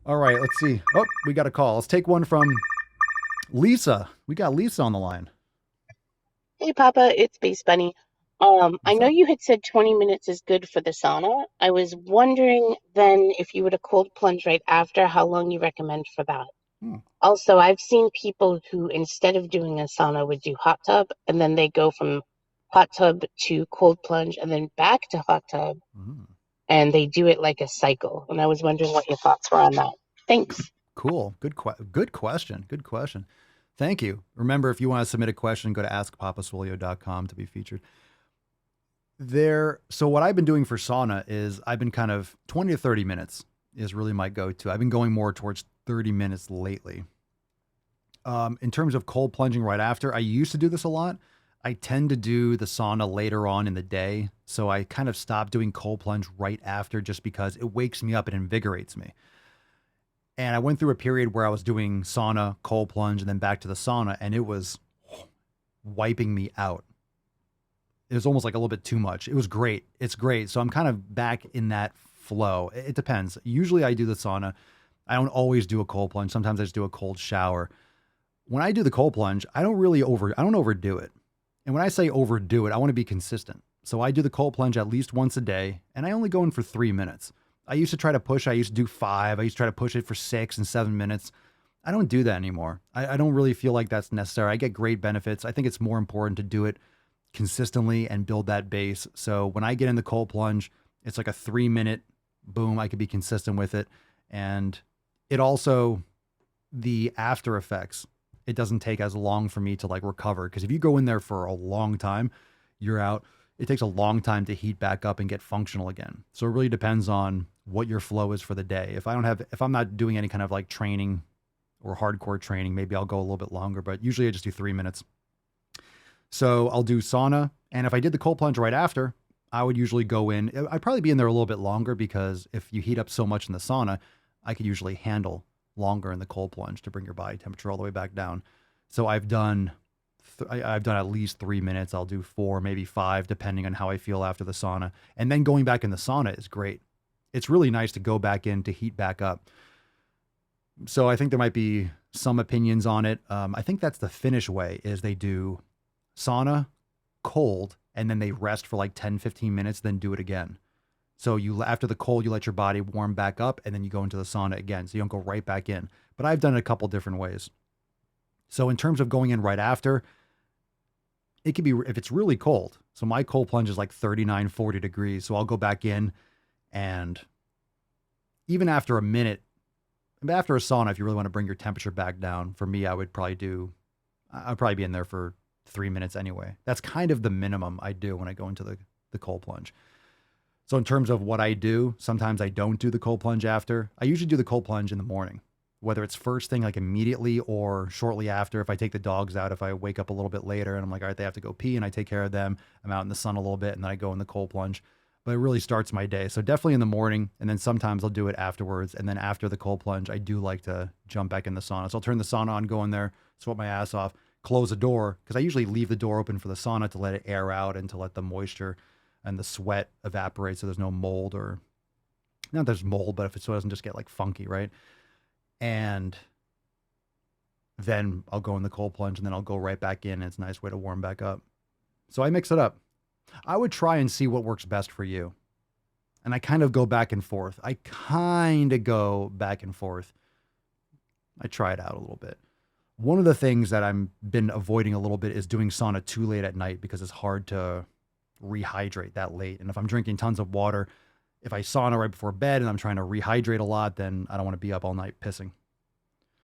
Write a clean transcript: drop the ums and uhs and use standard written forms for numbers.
All right, let's see. Oh, we got a call. Let's take one from Lisa. We got Lisa on the line. Hey Papa, it's Space Bunny. I What's know up? you had said 20 minutes is good for the sauna. I was wondering then if you were to cold plunge right after, how long you recommend for that. Hmm. Also, I've seen people who instead of doing a sauna would do hot tub and then they go from hot tub to cold plunge and then back to hot tub Mm. and they do it like a cycle. And I was wondering what your thoughts were on that. Thanks. Cool. Good question. Good question. Thank you. Remember, if you want to submit a question, go to askpapaswolio.com to be featured. So what I've been doing for sauna is I've been kind of 20 to 30 minutes is really my go-to. I've been going more towards 30 minutes lately. In terms of cold plunging right after, I used to do this a lot. I tend to do the sauna later on in the day. So I kind of stopped doing cold plunge right after just because it wakes me up and invigorates me. And I went through a period where I was doing sauna, cold plunge, and then back to the sauna, and it was wiping me out. It was almost like a little bit too much. It was great. It's great. So I'm kind of back in that flow. It depends. Usually I do the sauna. I don't always do a cold plunge. Sometimes I just do a cold shower. When I do the cold plunge, I don't overdo it. And when I say overdo it, I want to be consistent. So I do the cold plunge at least once a day, and I only go in for 3 minutes. I used to try to push. I used to do five. I used to try to push it for 6 and 7 minutes. I don't do that anymore. I don't really feel like that's necessary. I get great benefits. I think it's more important to do it consistently and build that base. So when I get in the cold plunge, it's like a 3 minute boom. I could be consistent with it. And it also, the after effects, it doesn't take as long for me to like recover. Cause if you go in there for a long time, you're out. It takes a long time to heat back up and get functional again. So it really depends on what your flow is for the day. If I'm not doing any kind of like training or hardcore training, maybe I'll go a little bit longer, but usually I just do 3 minutes. So I'll do sauna. And if I did the cold plunge right after, I would usually go in. I'd probably be in there a little bit longer because if you heat up so much in the sauna, I could usually handle longer in the cold plunge to bring your body temperature all the way back down. So I've done at least 3 minutes. I'll do four, maybe five, depending on how I feel after the sauna. And then going back in the sauna is great. It's really nice to go back in to heat back up. So I think there might be some opinions on it. I think that's the Finnish way is they do sauna, cold, and then they rest for like 10, 15 minutes, then do it again. So you after the cold, you let your body warm back up, and then you go into the sauna again. So you don't go right back in. But I've done it a couple different ways. So in terms of going in right after, it could be if it's really cold. So my cold plunge is like 39, 40 degrees. So I'll go back in and even after a minute, after a sauna, if you really want to bring your temperature back down, for me, I'd probably be in there for 3 minutes anyway. That's kind of the minimum I do when I go into the cold plunge. So in terms of what I do, sometimes I don't do the cold plunge after. I usually do the cold plunge in the morning, whether it's first thing like immediately or shortly after. If I take the dogs out, if I wake up a little bit later and I'm like, all right, they have to go pee and I take care of them. I'm out in the sun a little bit and then I go in the cold plunge. But it really starts my day. So definitely in the morning, and then sometimes I'll do it afterwards. And then after the cold plunge, I do like to jump back in the sauna. So I'll turn the sauna on, go in there, sweat my ass off, close the door because I usually leave the door open for the sauna to let it air out and to let the moisture and the sweat evaporate so there's no mold or not there's mold, but if it so it doesn't just get like funky, right? And then I'll go in the cold plunge and then I'll go right back in. And it's a nice way to warm back up. So I mix it up. I would try and see what works best for you. And I kind of go back and forth. I kind of go back and forth. I try it out a little bit. One of the things that I've been avoiding a little bit is doing sauna too late at night because it's hard to rehydrate that late. And if I'm drinking tons of water, if I sauna right before bed and I'm trying to rehydrate a lot, then I don't want to be up all night pissing.